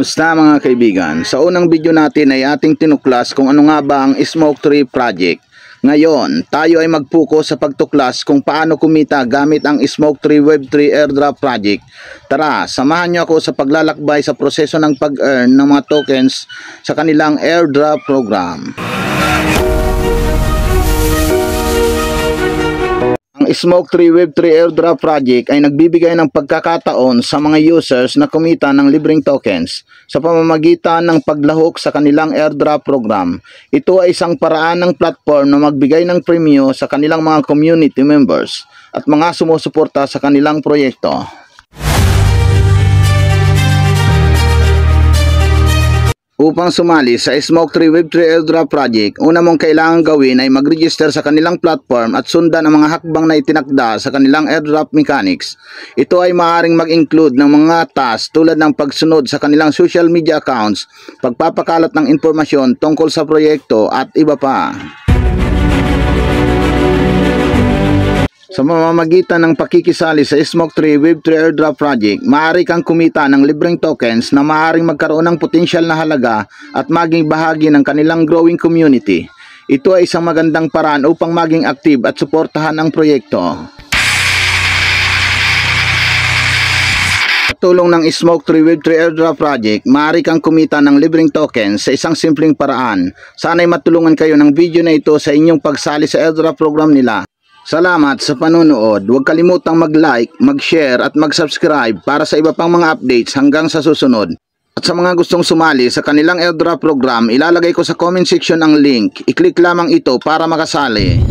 Basta mga kaibigan, sa unang video natin ay ating tinuklas kung ano nga ba ang Smoke Tree Project. Ngayon, tayo ay mag-focus sa pagtuklas kung paano kumita gamit ang Smoke Tree Web3 Airdrop Project. Tara, samahan niyo ako sa paglalakbay sa proseso ng pag-earn ng mga tokens sa kanilang airdrop program. Ang Smoke Tree Web3 Airdrop Project ay nagbibigay ng pagkakataon sa mga users na kumita ng libreng tokens sa pamamagitan ng paglahok sa kanilang airdrop program. Ito ay isang paraan ng platform na magbigay ng premyo sa kanilang mga community members at mga sumusuporta sa kanilang proyekto. Upang sumali sa Smoke Tree Web3 Airdrop Project, una mong kailangan gawin ay mag-register sa kanilang platform at sundan ang mga hakbang na itinakda sa kanilang airdrop mechanics. Ito ay maaaring mag-include ng mga tasks tulad ng pagsunod sa kanilang social media accounts, pagpapakalat ng impormasyon tungkol sa proyekto at iba pa. Sa mamamagitan ng pakikisali sa Smoke Tree Web3 Airdrop Project, maaari kang kumita ng libreng tokens na maaaring magkaroon ng potensyal na halaga at maging bahagi ng kanilang growing community. Ito ay isang magandang paraan upang maging active at suportahan ang proyekto. Sa tulong ng Smoke Tree Web3 Airdrop Project, maaari kang kumita ng libreng tokens sa isang simpleng paraan. Sana'y matulungan kayo ng video na ito sa inyong pagsali sa airdrop program nila. Salamat sa panonood. Huwag kalimutang mag-like, mag-share at mag-subscribe para sa iba pang mga updates hanggang sa susunod. At sa mga gustong sumali sa kanilang airdrop program, ilalagay ko sa comment section ang link. I-click lamang ito para makasali.